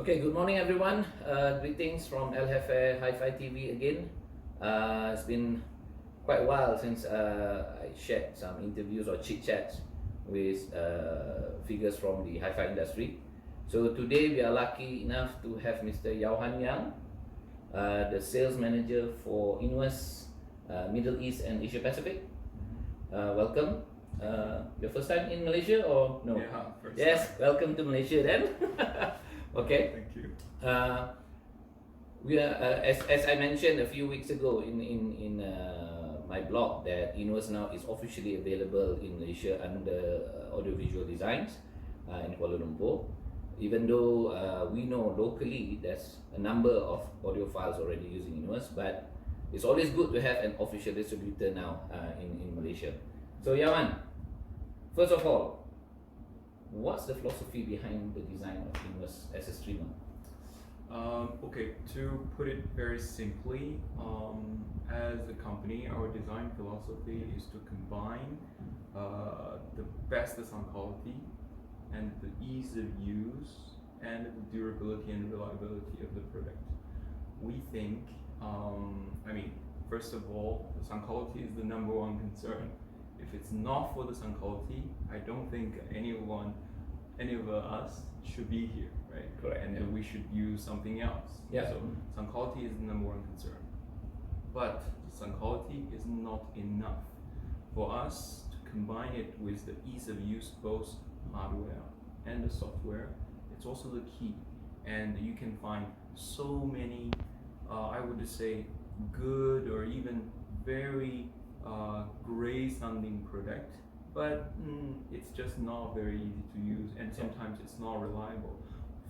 Okay, good morning everyone. Greetings from El Jefe Hi-Fi TV again. It's been quite a while since I shared some interviews or chit chats with figures from the hi-fi industry. So today we are lucky enough to have Mr. Yaohan Yang, the sales manager for Innuos, Middle East and Asia Pacific. Welcome. Your first time in Malaysia or no? Yeah, first yes, time. welcome to Malaysia then. Okay. Thank you. We are, as I mentioned a few weeks ago in my blog, that Innuos now is officially available in Malaysia under audiovisual designs in Kuala Lumpur. Even though we know locally there's a number of audiophiles already using Innuos, but it's always good to have an official distributor now in Malaysia. So Yawan, first of all, what's the philosophy behind the design of Innuos as a streamer? Okay, to put it very simply, as a company, our design philosophy is to combine the best sound quality and the ease of use and the durability and reliability of the product. We think, first of all, the sound quality is the number one concern. If it's not for the sound quality, I don't think any of us should be here, right? Correct. And we should use something else. Yeah. So sound quality is the number one concern. But sound quality is not enough. For us to combine it with the ease of use, both hardware and the software, it's also the key. And you can find so many, I would say, good or even very great sounding product, but it's just not very easy to use, and sometimes it's not reliable.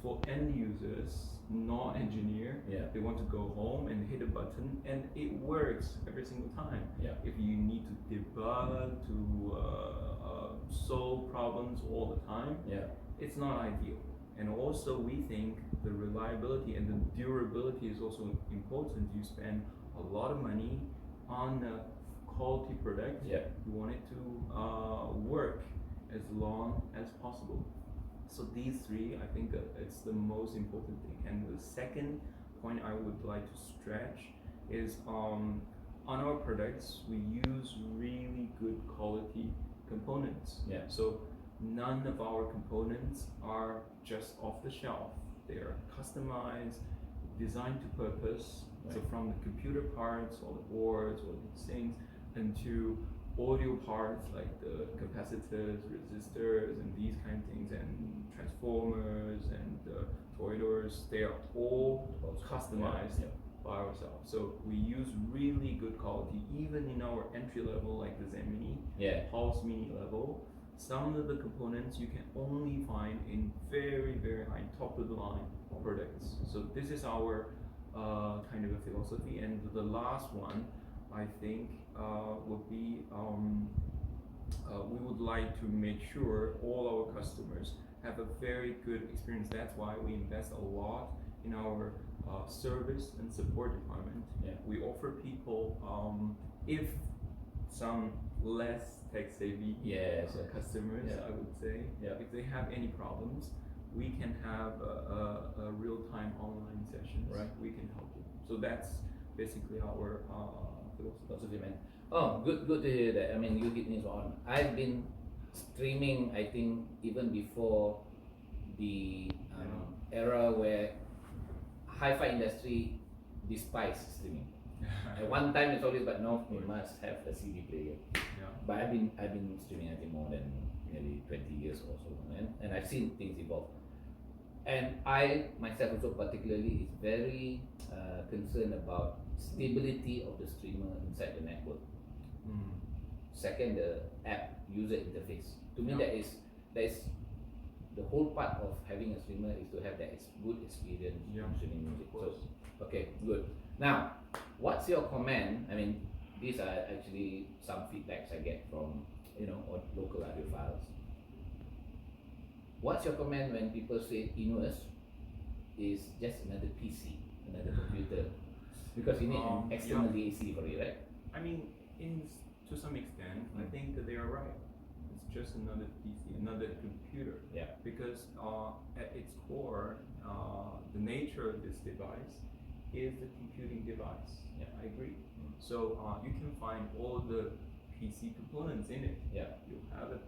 For end users, not engineer, they want to go home and hit a button and it works every single time. If you need to debug, to solve problems all the time, it's not ideal. And also we think the reliability and the durability is also important. You spend a lot of money on a quality product. You want it to work as long as possible. So these three, I think it's the most important thing. And the second point I would like to stretch is on our products, we use really good quality components. So none of our components are just off the shelf. They are customized, designed to purpose. So from the computer parts, all the boards, all these things, into audio parts like the capacitors, resistors, and these kind of things, and transformers and toroidours, they are all customized by ourselves. So we use really good quality, even in our entry level, like the ZENith Pulse Mini level. Some of the components you can only find in very, very high, top of the line products. So this is our kind of a philosophy. And the last one, I think, would be we would like to make sure all our customers have a very good experience. That's why we invest a lot in our service and support department. We offer people, if some less tech-savvy customers, I would say, if they have any problems, we can have a real-time online sessions. We can help them. So that's basically our philosophy, man. Oh, good to hear that. I mean, you hit me on. I've been streaming, I think, even before the era where hi-fi industry despised streaming. At one time it's always, but no, we must have a CD player. But I've been streaming, I think, more than nearly 20 years or so, and I've seen things evolve. And I myself also particularly is very concerned about stability of the streamer inside the network. Second, the app user interface. To me, that is the whole part of having a streamer is to have that good experience in streaming music. So, okay, good. Now, what's your comment? I mean, these are actually some feedbacks I get from local audiophiles. What's your comment when people say Innuos is just another PC, another computer? Because you need an external AC for it, right? I mean, to some extent, I think that they are right. it's just another PC, another computer. Yeah. Because at its core, the nature of this device is the computing device. Yeah. I agree. So you can find all the PC components in it. Yeah. You have a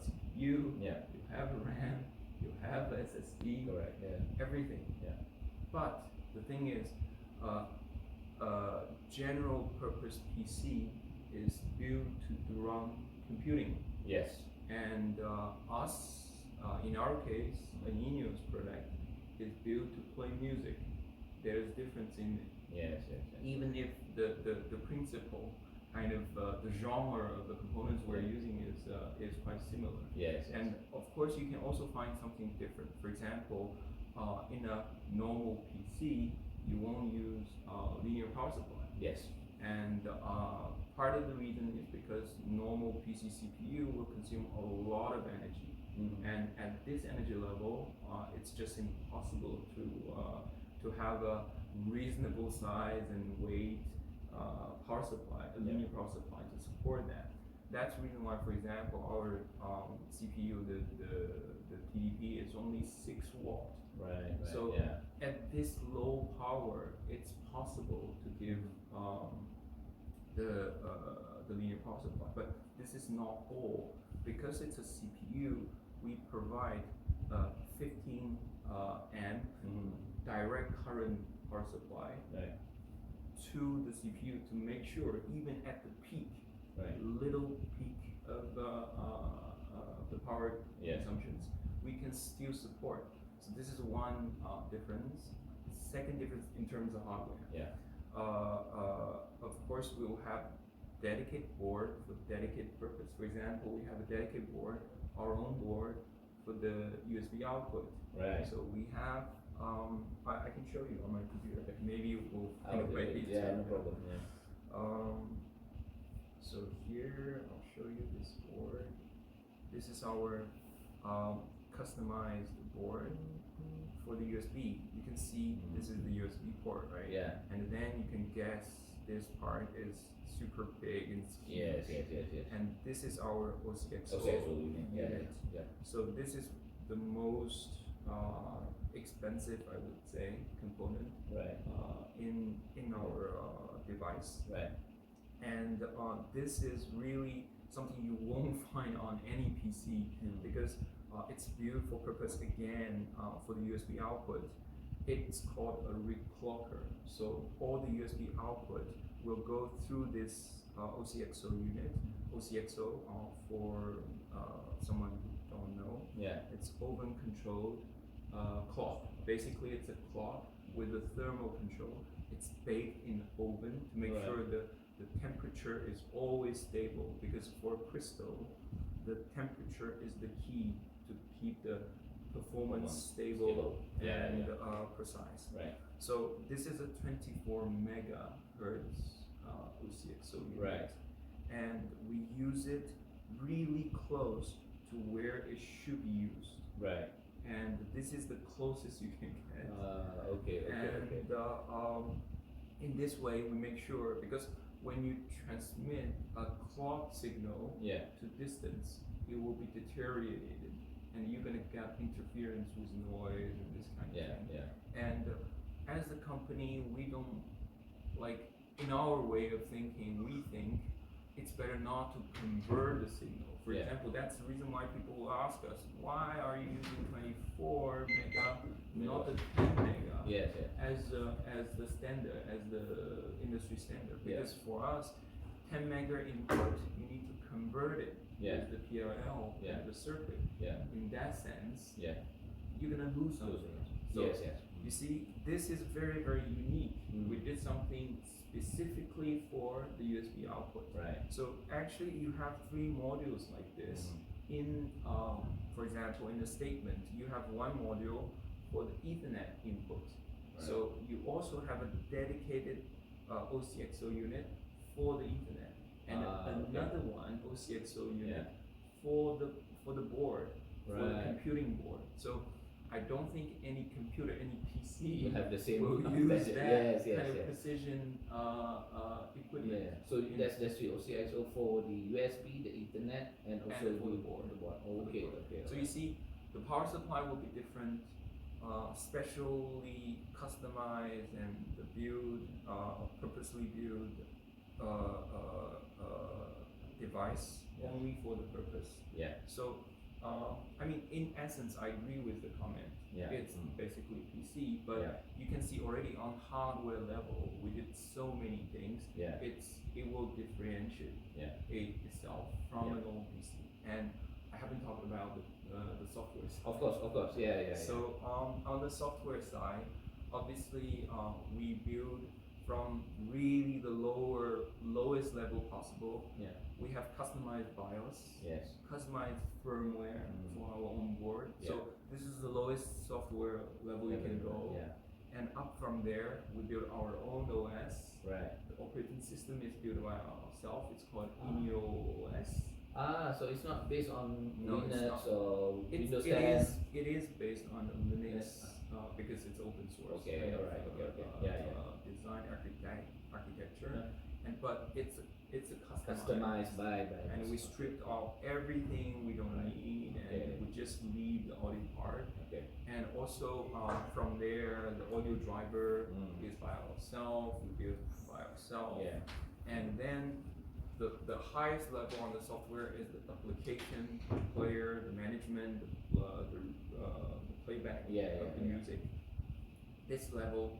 CPU. Yeah. You have a RAM. You have a SSD. Correct. Yeah. Everything. Yeah. But the thing is, general purpose PC is built to run computing. Yes. And us, in our case, an Innuos product is built to play music. There's difference in it. Yes. Yes. Yes. Even if the principle, kind of the genre of the components we're using is quite similar. Yes. And of course, you can also find something different. For example, in a normal PC, you won't use linear power supply. Yes. And part of the reason is because normal PC CPU will consume a lot of energy. And at this energy level, it's just impossible to have a reasonable size and weight power supply, a linear power supply to support that. That's the reason why, for example, our CPU, the TDP is only 6 watt. Right. So yeah. at this low power, it's possible to give the linear power supply. But this is not all. Because it's a CPU, we provide 15 amp direct current power supply to the CPU to make sure even at the peak, little peak of the power consumptions, we can still support. So this is one difference. Second difference in terms of hardware. Yeah. Of course, we will have dedicated board for dedicated purpose. For example, we have a dedicated board, our own board for the USB output. Right. So we have. I can show you on my computer. Maybe we'll Right. Yeah. No problem. Yeah. So here I'll show you this board. This is our customized board for the USB. You can see this is the USB port, right? Yeah. And then you can guess this part is super big and huge. Yes. And this is our OCXO unit. unit. Yeah. So this is the most expensive, I would say, component in our device. Right. And this is really something you won't find on any PC because it's built for purpose again for the USB output. It's called a reclocker. So all the USB output will go through this OCXO unit. OCXO, for someone who don't know, it's oven controlled clock. Basically, it's a clock with a thermal control. It's baked in the oven to make sure the temperature is always stable, because for crystal, the temperature is the key to keep the performance stable and precise. Right. So this is a 24 megahertz OCXO unit. Right. And we use it really close to where it should be used. Right. And this is the closest you can get. In this way, we make sure, because when you transmit a clock signal to distance, it will be deteriorated, and you're gonna get interference with noise and this kind of thing. And as a company, we don't, like, in our way of thinking, we think it's better not to convert the signal. For example, that's the reason why people will ask us, why are you using 24 mega, not the 10 mega, as the standard, as the industry standard? Because for us, 10 mega input, you need to convert it with the PLL and the circuit. In that sense, you're gonna lose something. So you see, this is very, very unique. We did something specifically for the USB output. Right. So actually, you have 3 modules like this. In, for example, in the statement, you have one module for the Ethernet input. So you also have a dedicated OCXO unit for the Ethernet, and another one OCXO unit for the board, for the computing board. So I don't think any computer, any PC You have the same will use method. that Yes, kind of yes. precision equipment. Yeah. So that's the OCXO for the USB, the Ethernet, and also And for the board. Okay, For the board. okay. So you see, the power supply will be different, specially customized and the build, purposely built device Yeah. only for the purpose. Yeah. So, I mean, in essence, I agree with the comment. Yeah. It's basically PC, but Yeah. you can see already on hardware level, we did so many things. Yeah. It will differentiate itself from Yeah. an old PC. And I haven't talked about the software side. Of course. Yeah. So on the software side, obviously we build from really the lowest level possible. Yeah. We have customized BIOS, Yes. customized firmware for our own board. Yeah. So this is the lowest software level you can go. Yeah. And up from there, we build our own OS. Right. The operating system is built by ourselves. It's called Innuos. So it's not based on No, it's Linux not. or Windows 10. It is based on Linux Yes. because it's open source. Okay, kind of, alright, okay. Design architecture, Yeah. but it's a Customized by and we stripped out everything we don't need, and Okay. we just leave the audio part. Okay. And also from there, the audio driver Mm. is by ourselves. We build by ourselves. Yeah. And then the highest level on the software is the application, the player, the management, the playback of the music. This level,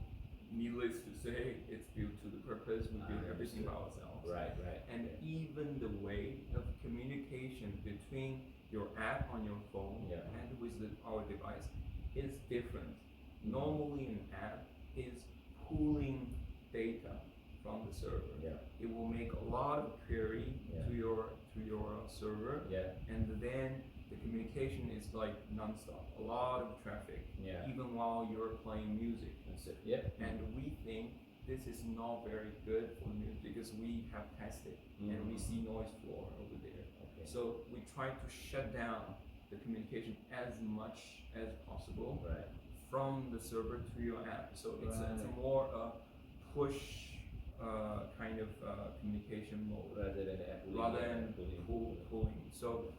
needless to say, it's built to the purpose. We build everything by ourselves. Right. And even the way of communication between your app on your phone and with our device is different. Normally, an app is pulling data from the server. Yeah. It will make a lot of query to your server, and then the communication is like non-stop. A lot of traffic, even while you're playing music. That's it. Yeah. And we think this is not very good for music because we have tested and we see noise floor over there. Okay. So we try to shut down the communication as much as possible from the server to your app. So it's a more push kind of communication mode rather than pulling. So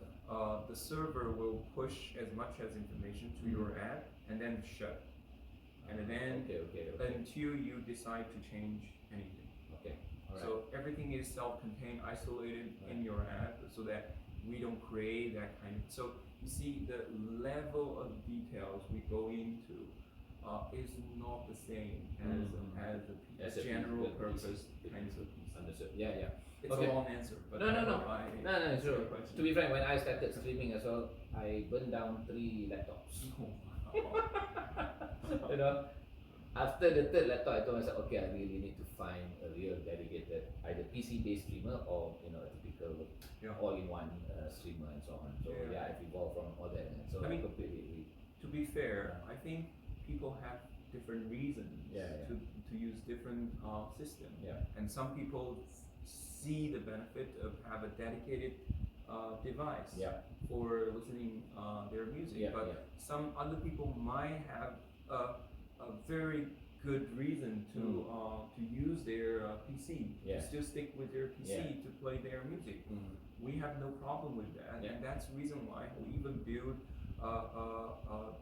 the server will push as much as information to your app and then shut. And then until you decide to change anything. Okay. Alright. So everything is self-contained, isolated in your app, so that we don't create that kind of. So you see, the level of details we go into is not the same as a general purpose kind of piece. Understood. Yeah. It's a long answer, but No, it's true. question. To be frank, when I started streaming as well, I burned down 3 laptops. You know, after the third laptop, I told myself, okay, I really need to find a real dedicated, either PC-based streamer or a typical all-in-one streamer and so on. So I've evolved from all that. And so I mean, completely agree. To be fair, I think people have different reasons to use different systems. And some people see the benefit of have a dedicated device for listening their music, but some other people might have a very good reason to use their PC, to still stick with their PC to play their music. We have no problem with that, and that's the reason why we even build a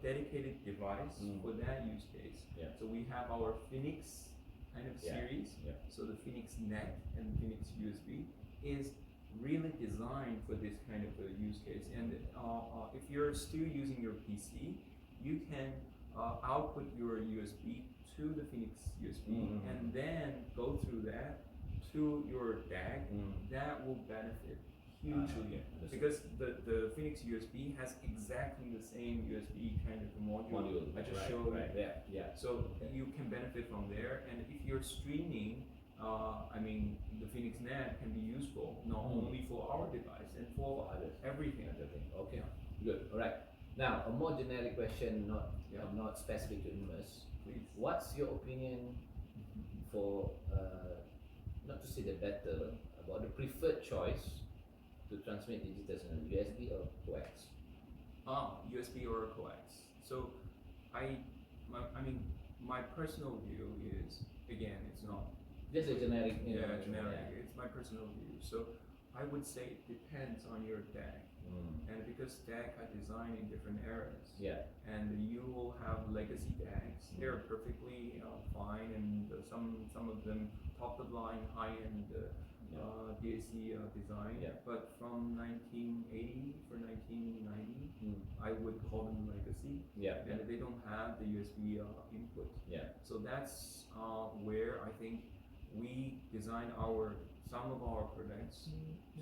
dedicated device for that use case. So we have our Phoenix kind of series. So the Phoenix Net and Phoenix USB is really designed for this kind of a use case. And if you're still using your PC, you can output your USB to the Phoenix USB and then go through that to your DAC. That will benefit hugely because the Phoenix USB has exactly the same USB kind of module I just showed. So you can benefit from there, and if you're streaming, I mean, the Phoenix Net can be useful not only for our device and for everything. Okay, good. All right. Now, a more generic question, not specific to Innuos. Please. What's your opinion for, not to say the better, about the preferred choice to transmit digital signal, USB or Coax? USB or Coax. So I mean, my personal view is, again, it's not Just a generic, generic. It's my personal view. So I would say it depends on your deck. And because decks are designed in different eras, and you will have legacy decks, they're perfectly fine, and some of them top of the line, high end DAC design. But from 1980 for 1990, I would call them legacy. And they don't have the USB input. So that's where I think we design some of our products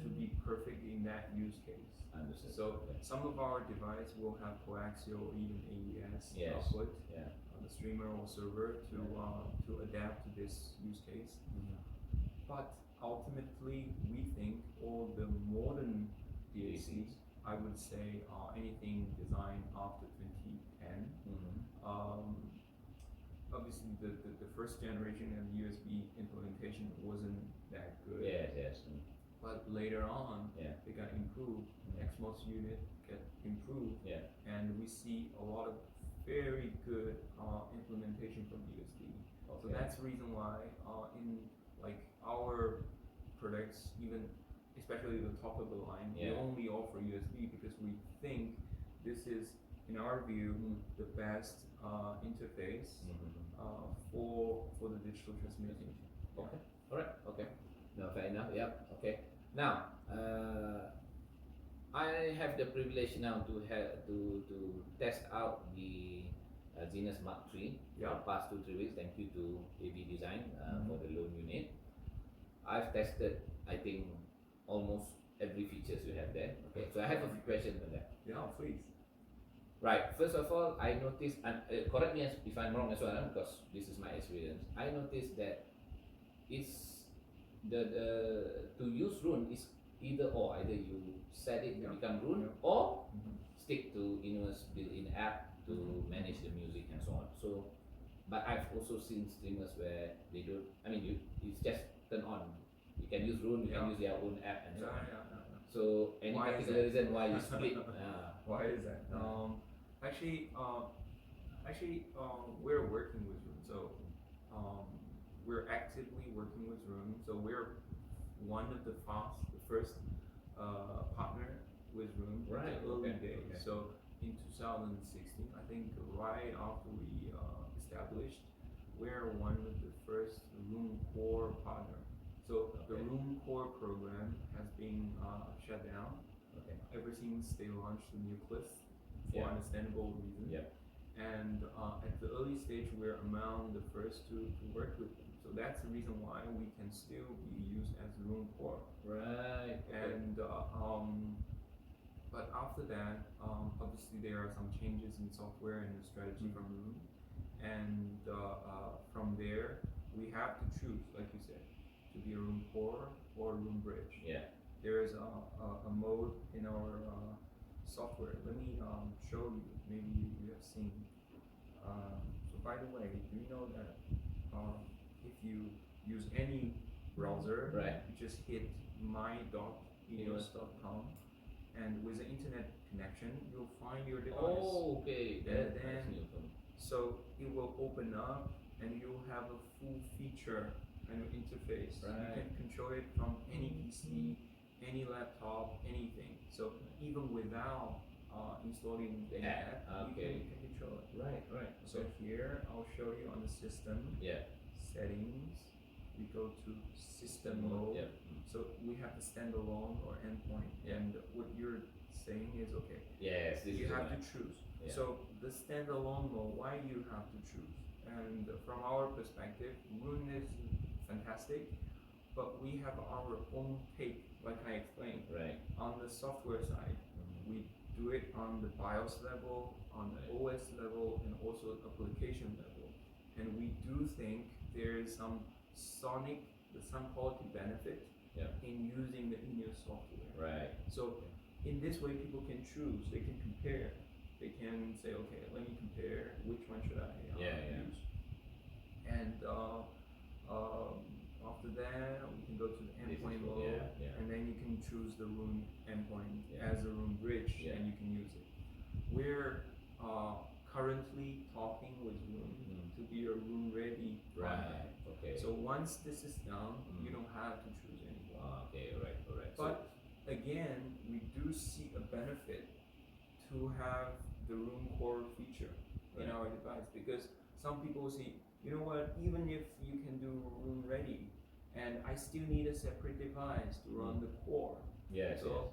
to be perfect in that use case. Understood. So some of our device will have coaxial or even AES output, the streamer or server to adapt to this use case. But ultimately, we think all the modern DACs, I would say, anything designed after 2010. Obviously, the first generation of USB implementation wasn't that good. But later on, they got improved. XMOS unit get improved, and we see a lot of very good implementation from USB. So that's the reason why in like our products, even especially the top of the line, we only offer USB because we think this is, in our view, the best interface for the digital transmission. Okay. All right. Okay. No, fair enough. Yep. Okay. Now, I have the privilege now to test out the ZENith Mk3 for the past 2-3 weeks. Thank you to AB Design for the loan unit. I've tested, I think, almost every features you have there. Okay. So I have a few questions on that. Yeah, please. Right. First of all, I noticed, and correct me if I'm wrong as well, because this is my experience. I noticed that it's to use Roon is either or. Either you set it to become Roon or stick to Innuos built-in app to manage the music and so on. So, but I've also seen streamers where they don't. I mean, it's just turn on. You can use Roon, you can use their own app and so on. So, any particular reason why you split? Why is that? Actually, we're working with Roon. So, we're actively working with Roon. So we're one of the first partner with Roon in the early days. So in 2016, I think right after we established, we're one of the first Roon Core partner. So the Roon Core program has been shut down ever since they launched the Nucleus for understandable reasons. And at the early stage, we're among the first to work with them. So that's the reason why we can still be used as Roon Core. Right. And but after that, obviously there are some changes in software and the strategy from Roon. And from there, we have to choose, like you said, to be a Roon Core or a Roon Bridge. There is a mode in our software. Let me show you. Maybe you have seen. So by the way, do you know that if you use any browser, you just hit my.innuos.com, and with an internet connection, you'll find your device. Oh, okay. And then, so it will open up, and you'll have a full feature kind of interface. You can control it from any PC, any laptop, anything. So even without installing the app, you can control it. Right. So here, I'll show you on the system. Settings. We go to system mode. So we have the standalone or endpoint. And what you're saying is okay. Yes, you have to choose. So the standalone mode, why you have to choose? And from our perspective, Roon is fantastic, but we have our own take, like I explained. On the software side, we do it on the BIOS level, on the OS level, and also application level. And we do think there is some sound quality benefit in using the Innuos software. So in this way, people can choose. They can compare. They can say, okay, let me compare. Which one should I use? And after that, we can go to the endpoint mode, and then you can choose the Roon endpoint as a Roon bridge, and you can use it. We're currently talking with Roon to be a Roon ready partner. Right. Okay. So once this is done, Mm. you don't have to choose anymore. Okay. Alright. Alright. But again, we do see a benefit to have the Roon core feature in Right. our device, because some people say, you know what, even if you can do Roon ready, and I still need a separate device to run the core. Yes. So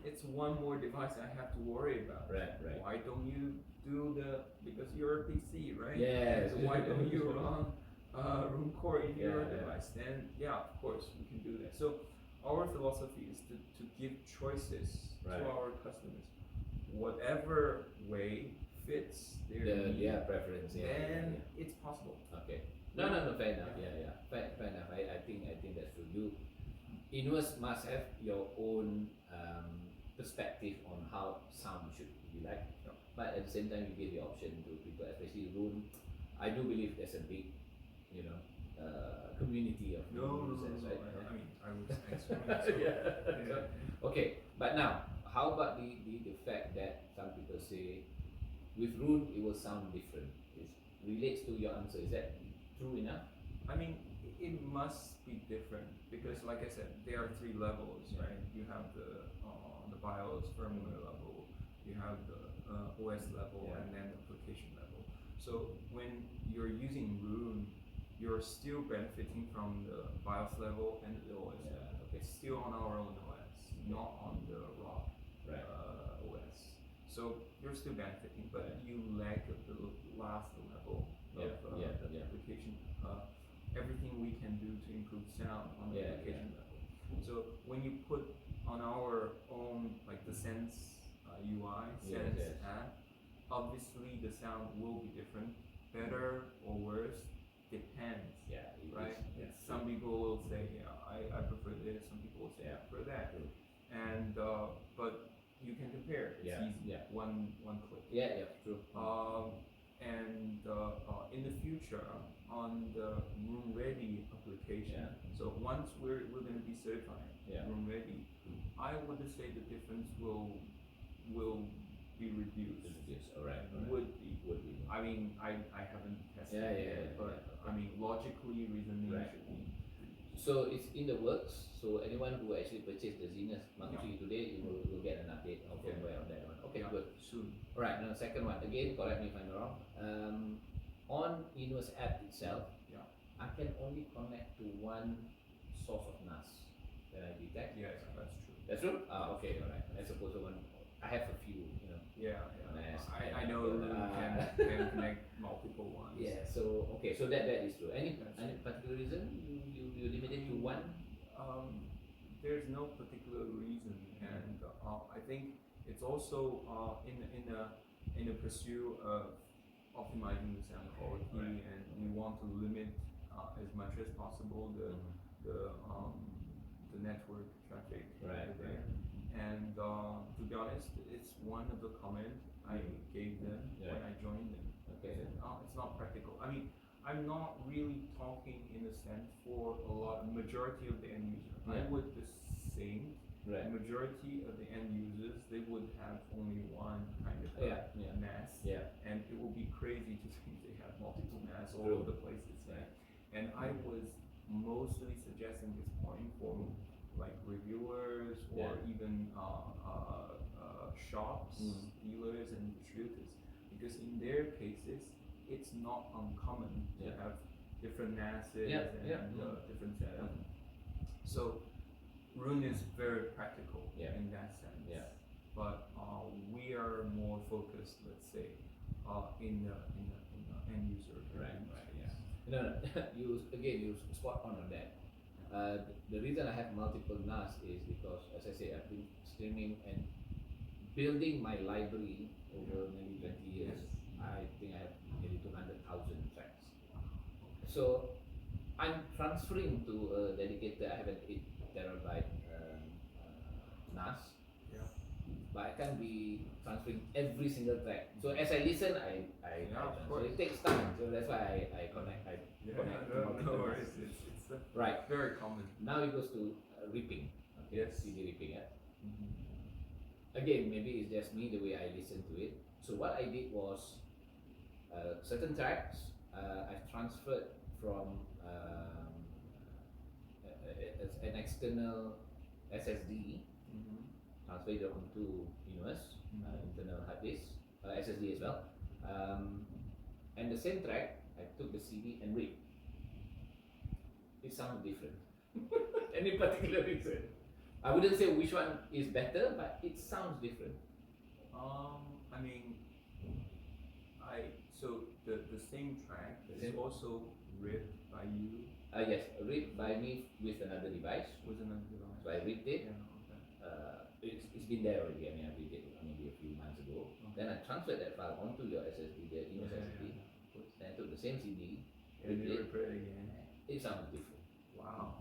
it's one more device I have to worry about. Right. Right. Why don't you do because you're a PC, right? Yes. So why don't you run Roon core in your Yeah. device? Then yeah, of course we can do that. So our philosophy is to give choices Right. to our customers, whatever way fits their preference. Yeah. then it's possible. Okay. No, fair enough. Yeah. Fair enough. I think that's true. Innuos must have your own perspective on how sound should be like. Yeah. But at the same time, you give the option to people, especially Roon. I do believe there's a big, community of users, right? I mean, I was answering. Yeah. Okay, but now, how about the fact that some people say with Roon it will sound different? It relates to your answer. Is that true enough? I mean, it must be different because, like I said, there are 3 levels, right? You have the BIOS firmware level, you have the OS level, Yeah. and then the application level. So when you're using Roon, you're still benefiting from the BIOS level and the OS Yeah, level. okay. It's still on our own OS, not on the raw Right. OS. So you're still benefiting, but Right. you lack the last level of the application. Everything we can do to improve sound on the application level. So when you put on our own, like the Sense UI, Sense app, obviously the sound will be different, better or worse, depends. Yeah. Right? Some people will say, yeah, I prefer this. Some people will say, I prefer that. True. And but you can compare. It's easy. Yeah. One click. Yeah. True. And in the future, on the Roon Ready application, so once we're going to be certified Roon Ready, I would say the difference will be reduced. Alright. Would be. I mean, I haven't tested it yet, but I mean, logically reasoning should be. So it's in the works. So anyone who actually purchased the ZENith Mk3 today, you will get an update of firmware on that one. Okay, good. Soon. Alright, now second one. Again, correct me if I'm wrong. On Innuos app itself, I can only connect to one source of NAS that I detect. Yes, that's true. That's true? Okay, alright. I suppose I have a few, NAS. I know Roon can connect multiple ones. Yeah, so okay, so that is true. Any particular reason you limited to one? There's no particular reason, and I think it's also in the pursuit of optimizing the sound quality, and we want to limit as much as possible the network traffic over there. And to be honest, it's one of the comments I gave them when I joined them. Okay. I said, it's not practical. I mean, I'm not really talking in a sense for majority of the end user. I would the same. The majority of the end users, they would have only one kind of NAS, and it will be crazy to think they have multiple NAS all over the places. And I was mostly suggesting this point for like reviewers or even shops, dealers and distributors, because in their cases it's not uncommon to have different NASs and different setup. So Roon is very practical in that sense, but we are more focused, let's say, in the end user. No, you spot on that. The reason I have multiple NAS is because, as I say, I've been streaming and building my library over maybe 20 years. I think I have nearly 200,000 tracks. So I'm transferring to a dedicated. I have an 8 terabyte NAS. But I can't be transferring every single track. So as I listen, I transfer. So it takes time. So that's why I connect. No worries. It's right. Very common. Now it goes to ripping. Okay. CD ripping. Mm-hmm. Again, maybe it's just me the way I listen to it. So what I did was certain tracks I've transferred from an external SSD, transferred it onto Innuos, internal hard disk, SSD as well. And the same track, I took the CD and read. It sounds different. Any particular reason? I wouldn't say which one is better, but it sounds different. I mean, so the same track is also read by you. Yes, read by me with another device. With another device. So I read it. Yeah, okay. It's been there already. I mean, I read it maybe a few months ago. Okay. Then I transferred that file onto your SSD, the Innuos SSD. Then I took the same CD, And read you it. replay it again. It sounds different. Wow.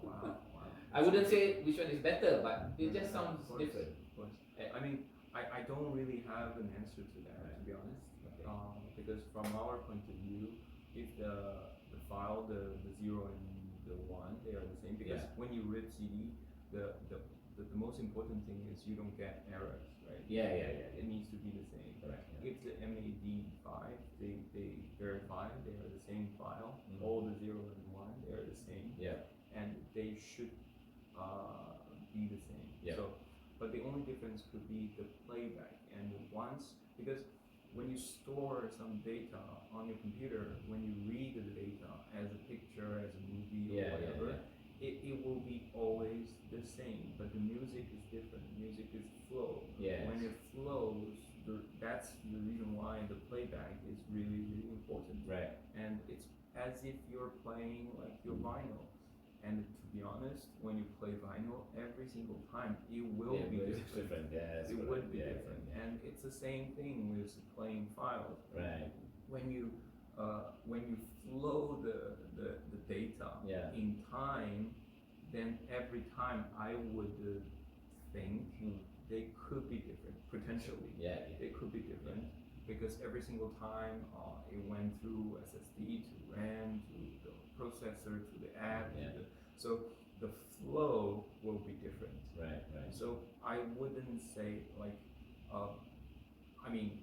I wouldn't say which one is better, but it just sounds different. Of course. I mean, I don't really have an answer to that, to be honest. Okay. Because from our point of view, if the file, the 0 and the 1, they are the same. Because when you read CD, the most important thing is you don't get errors, right? Yeah. It needs to be the same. Right. If the MAD5, they verify they are the same file, Mm-hmm. all the 0 and 1, they are the same. Yeah. And they should be the same. Yeah. So, but the only difference could be the playback. And because when you store some data on your computer, when you read the data as a picture, as a movie, or whatever, it will be always the same. But the music is different. Music is flow. Yes. When it flows, that's the reason why the playback is really, really important. Right. And it's as if you're playing like your vinyl. And to be honest, when you play vinyl, every single time it will be different. Yes, It would be yeah. different. And it's the same thing with playing files. Right. When you flow the data in time, then every time I would think they could be different potentially. Yeah. They could be different because every single time it went through SSD to RAM to the processor to the app. So the flow will be different. Right. So I wouldn't say like, I mean,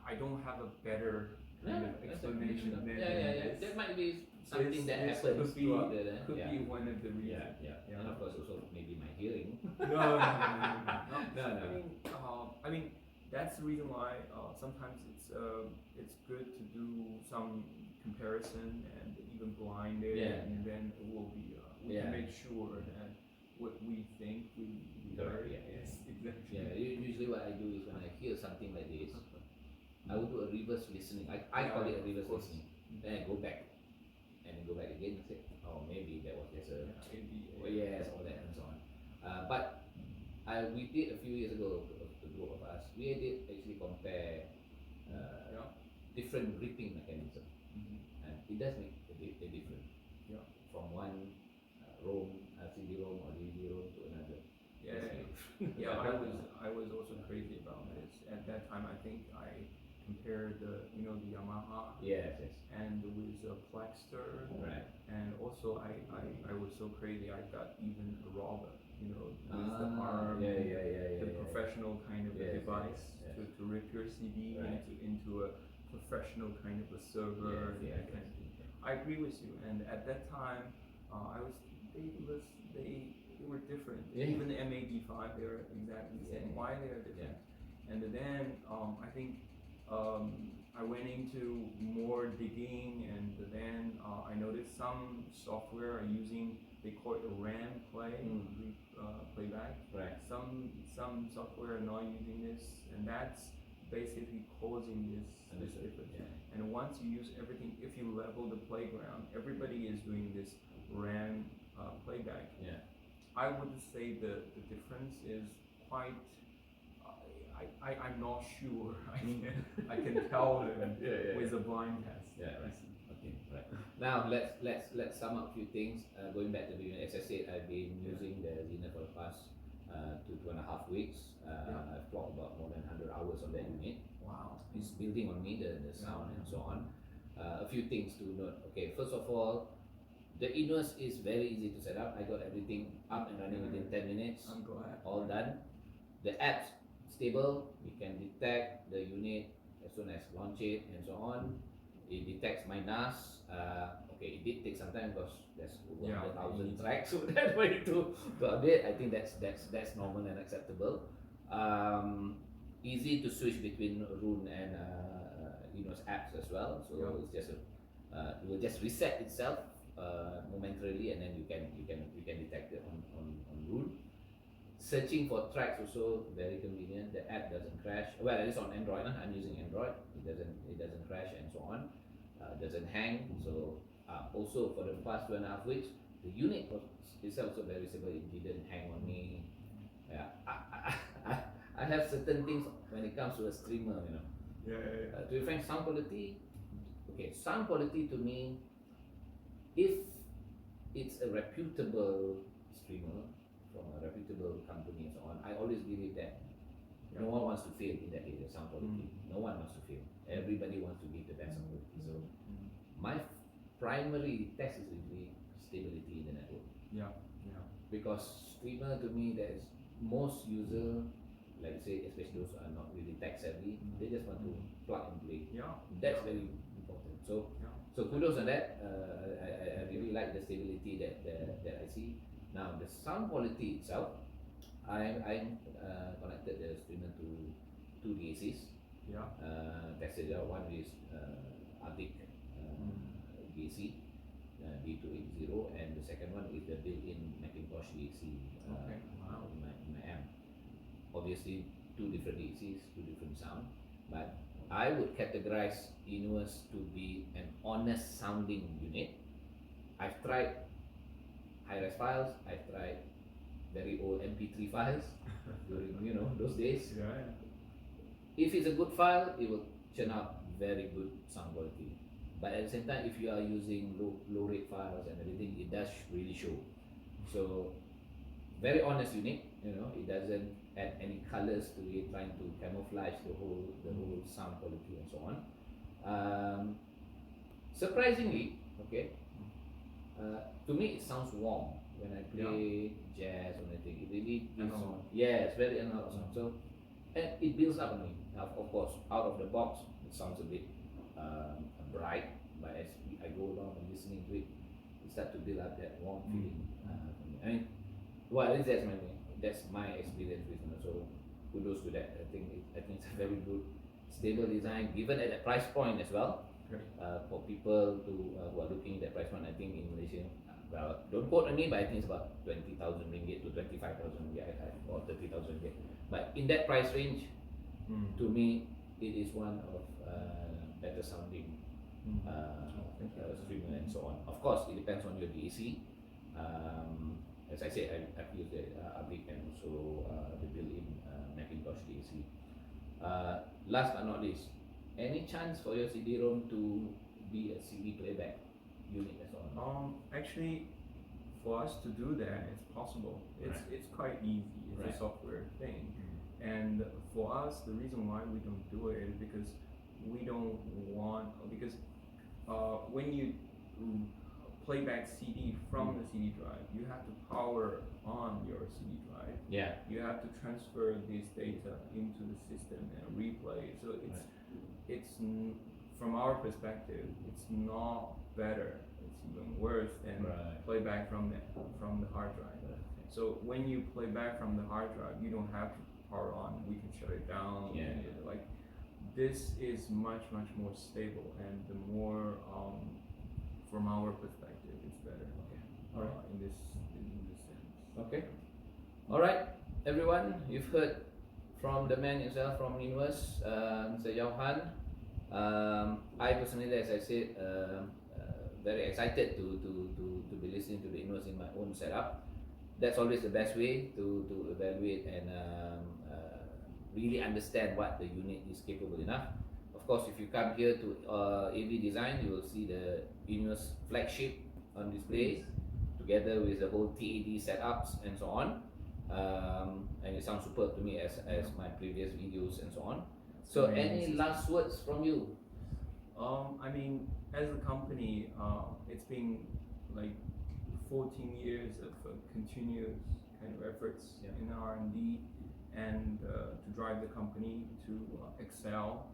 I don't have a better kind of explanation than this. That might be something that happens throughout the could be one of the reasons. Yeah. And of course also maybe my hearing. No. No. I mean that's the reason why sometimes it's good to do some comparison and even blinded, and then it will be we can make sure that what we think we Correct. Yes, exactly. Yeah. Usually what I do is when I hear something like this, I will do a reverse listening. I call it a reverse listening. Then I go back and then go back again and say, oh, maybe that was just a all that and so on. But we did a few years ago, the group of us, we did actually compare different ripping mechanism, and it does make a difference from one CD-ROM or DVD-ROM to another. I was also crazy about this. At that time, I think I compared the Yamaha and with a Plexter, right? And also I was so crazy I got even a robot, with the arm, the professional kind of a device to rip your CD into a professional kind of a server and that kind of thing. I agree with you, and at that time they were different. Even the MAD5, they were exactly the same. Why they are different? And then I think I went into more digging, and then I noticed some software are using, they call it a RAM playback. Right. Some software are not using this, and that's basically causing this difference. And once you use everything, if you level the playground, everybody is doing this RAM playback. I would say the difference is quite. I'm not sure. I can tell with a blind test. Okay. Right. Now let's sum up a few things. Going back to the unit, as I said, I've been using the ZENith for the past 2.5 weeks. I've clocked about more than 100 hours on that unit. Wow. It's building on me, the sound and so on. A few things to note. Okay, first of all, the Innuos is very easy to set up. I got everything up and running within 10 minutes. I'm glad. All done. The app's stable. We can detect the unit as soon as launch it and so on. it detects my NAS. Okay, it did take some time because there's over Yeah, 100,000 tracks, so that's why to update. I think that's normal and acceptable. Easy to switch between Roon and Innuos apps as well. So Yeah. it's just it will just reset itself momentarily, and then you can detect it on Roon. Searching for tracks also very convenient. The app doesn't crash. Well, at least on Android. I'm using Android. It doesn't crash and so on. Doesn't hang. So also for the past 2.5 weeks, the unit is also very stable. It didn't hang on me. Yeah, I have certain things when it comes to a streamer. To be frank, sound quality. Okay, sound quality to me, if it's a reputable streamer from a reputable company and so on, I always believe that no one wants to fail in that area, sound quality. No one wants to fail. Everybody wants to give the best sound quality. So my primary test is really stability in the network. Yeah. Because streamer to me, there's most user, like say, especially those who are not really tech savvy, they just want to plug and play. Yeah. That's very important. So kudos on that. I really like the stability that I see. Now the sound quality itself, I'm connected the streamer to two DACs. Yeah. Tested out. One is APAC DAC D280, and the second one is the built-in Macintosh DAC Okay. Wow. in my amp. Obviously, two different DACs, two different sound, but I would categorize Innuos to be an honest sounding unit. I've tried high-res files, I've tried very old MP3 files during those days. Yeah. If it's a good file, it will churn out very good sound quality. But at the same time, if you are using low rate files and everything, it does really show. So very honest unit. It doesn't add any colors to it, trying to camouflage the whole sound quality and so on. Surprisingly, okay, to me it sounds warm when I play jazz or anything. It really gives it's very analog sound. So and it builds up on me. Now, of course, out of the box, it sounds a bit bright, but as I go along and listening to it, it starts to build up that warm feeling for me. I mean, well, at least that's my experience with it. So kudos to that. I think it's a very good, stable design, given at that price point as well. For people who are looking at that price point, I think in Malaysia, well, don't quote on me, but I think it's about 20,000 ringgit to 25,000 ringgit, or 30,000 ringgit. But in that price range, to me, it is one of better sounding streamer and so on. Of course, it depends on your DAC. As I said, I've used the APAC and also the built-in Macintosh DAC. Last but not least, any chance for your CD-ROM to be a CD playback unit as well? Actually, for us to do that, it's possible. It's quite easy. It's a software thing. And for us, the reason why we don't do it is because we don't want, because when you play back CD from the CD drive, you have to power on your CD drive. Yeah. You have to transfer this data into the system and replay. So it's from our perspective, it's not better. It's even worse than playback from the hard drive. So when you play back from the hard drive, you don't have to power on. We can shut it down. Like this is much more stable, and the more from our perspective, it's better. All right. In this sense. Okay. All right, everyone. You've heard from the man himself from Innuos, Mr. Yaohan. I personally, as I said, very excited to be listening to the Innuos in my own setup. That's always the best way to evaluate and really understand what the unit is capable enough. Of course, if you come here to AV Design, you will see the Innuos flagship on display, together with the whole TAD setups and so on. And it sounds superb to me as my previous videos and so on. So any last words from you? I mean, as a company, it's been like 14 years of continuous kind of efforts in R&D and to drive the company to excel